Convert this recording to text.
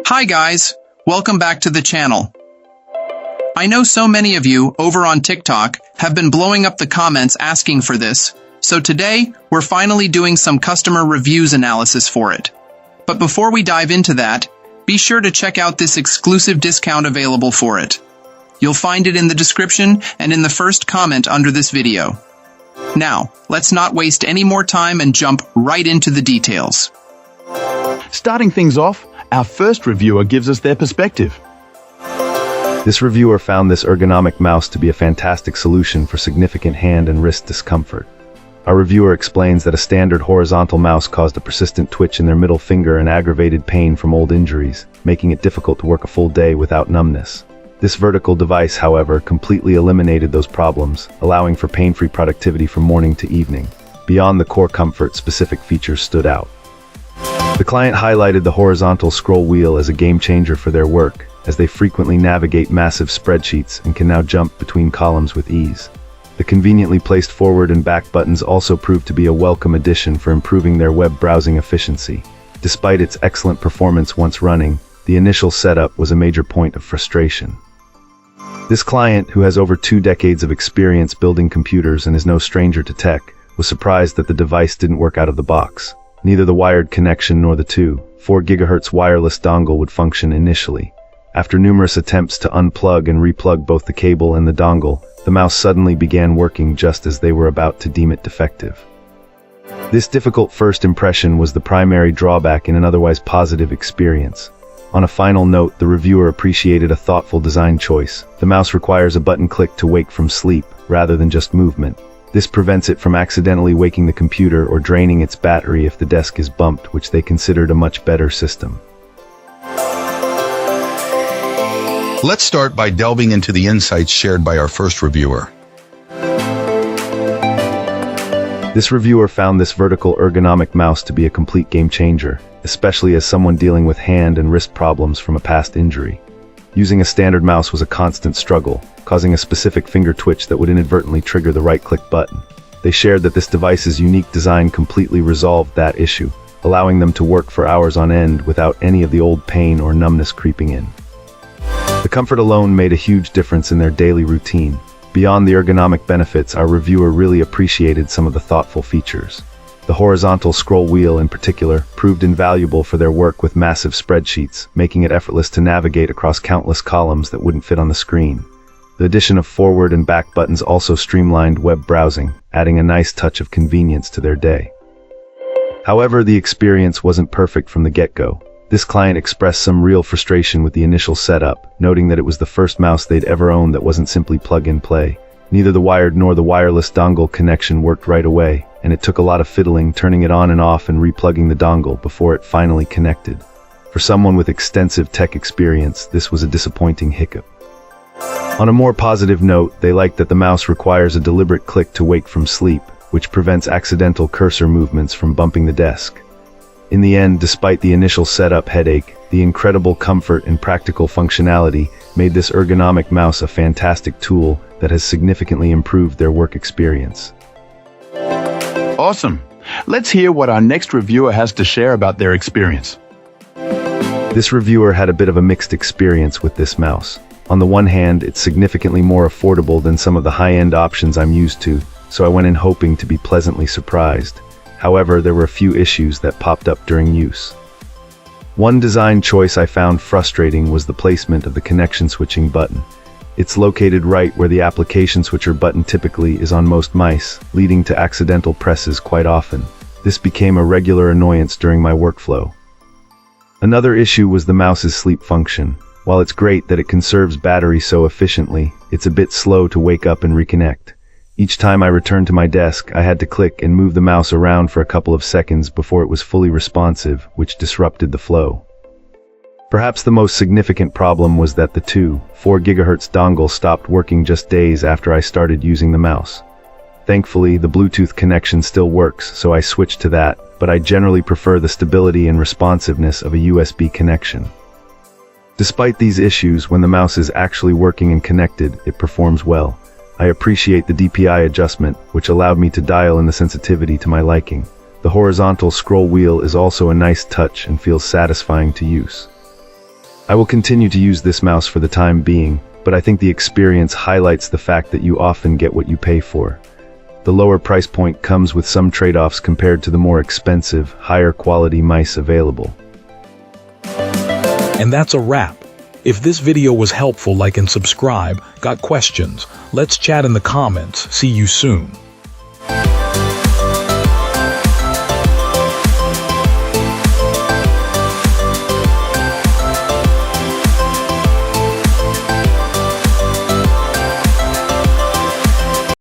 Hi guys, welcome back to the channel. I know so many of you over on TikTok have been blowing up the comments asking for this, so today we're finally doing some customer reviews analysis for it. But before we dive into that, be sure to check out this exclusive discount available for it. You'll find it in the description and in the first comment under this video. Now, let's not waste any more time and jump right into the details. Starting things off, our first reviewer gives us their perspective. This reviewer found this ergonomic mouse to be a fantastic solution for significant hand and wrist discomfort. Our reviewer explains that a standard horizontal mouse caused a persistent twitch in their middle finger and aggravated pain from old injuries, making it difficult to work a full day without numbness. This vertical device, however, completely eliminated those problems, allowing for pain-free productivity from morning to evening. Beyond the core comfort, specific features stood out. The client highlighted the horizontal scroll wheel as a game-changer for their work, as they frequently navigate massive spreadsheets and can now jump between columns with ease. The conveniently placed forward and back buttons also proved to be a welcome addition for improving their web browsing efficiency. Despite its excellent performance once running, the initial setup was a major point of frustration. This client, who has over 2 decades of experience building computers and is no stranger to tech, was surprised that the device didn't work out of the box. Neither the wired connection nor the 4 GHz wireless dongle would function initially. After numerous attempts to unplug and replug both the cable and the dongle, the mouse suddenly began working just as they were about to deem it defective. This difficult first impression was the primary drawback in an otherwise positive experience. On a final note, the reviewer appreciated a thoughtful design choice. The mouse requires a button click to wake from sleep, rather than just movement. This prevents it from accidentally waking the computer or draining its battery if the desk is bumped, which they considered a much better system. Let's start by delving into the insights shared by our first reviewer. This reviewer found this vertical ergonomic mouse to be a complete game changer, especially as someone dealing with hand and wrist problems from a past injury. Using a standard mouse was a constant struggle, causing a specific finger twitch that would inadvertently trigger the right-click button. They shared that this device's unique design completely resolved that issue, allowing them to work for hours on end without any of the old pain or numbness creeping in. The comfort alone made a huge difference in their daily routine. Beyond the ergonomic benefits, our reviewer really appreciated some of the thoughtful features. The horizontal scroll wheel in particular proved invaluable for their work with massive spreadsheets, making it effortless to navigate across countless columns that wouldn't fit on the screen. The addition of forward and back buttons also streamlined web browsing, adding a nice touch of convenience to their day. However, the experience wasn't perfect from the get-go. This client expressed some real frustration with the initial setup, noting that it was the first mouse they'd ever owned that wasn't simply plug-and-play. Neither the wired nor the wireless dongle connection worked right away, and it took a lot of fiddling, turning it on and off and replugging the dongle before it finally connected. For someone with extensive tech experience, this was a disappointing hiccup. On a more positive note, they liked that the mouse requires a deliberate click to wake from sleep, which prevents accidental cursor movements from bumping the desk. In the end, despite the initial setup headache, the incredible comfort and practical functionality made this ergonomic mouse a fantastic tool that has significantly improved their work experience. Awesome. Let's hear what our next reviewer has to share about their experience. This reviewer had a bit of a mixed experience with this mouse. On the one hand, it's significantly more affordable than some of the high-end options I'm used to, so I went in hoping to be pleasantly surprised. However, there were a few issues that popped up during use. One design choice I found frustrating was the placement of the connection switching button. It's located right where the application switcher button typically is on most mice, leading to accidental presses quite often. This became a regular annoyance during my workflow. Another issue was the mouse's sleep function. While it's great that it conserves battery so efficiently, it's a bit slow to wake up and reconnect. Each time I returned to my desk, I had to click and move the mouse around for a couple of seconds before it was fully responsive, which disrupted the flow. Perhaps the most significant problem was that the 4 GHz dongle stopped working just days after I started using the mouse. Thankfully, the Bluetooth connection still works, so I switched to that, but I generally prefer the stability and responsiveness of a USB connection. Despite these issues, when the mouse is actually working and connected, it performs well. I appreciate the DPI adjustment, which allowed me to dial in the sensitivity to my liking. The horizontal scroll wheel is also a nice touch and feels satisfying to use. I will continue to use this mouse for the time being, but I think the experience highlights the fact that you often get what you pay for. The lower price point comes with some trade-offs compared to the more expensive, higher quality mice available. And that's a wrap. If this video was helpful, like and subscribe. Got questions? Let's chat in the comments. See you soon.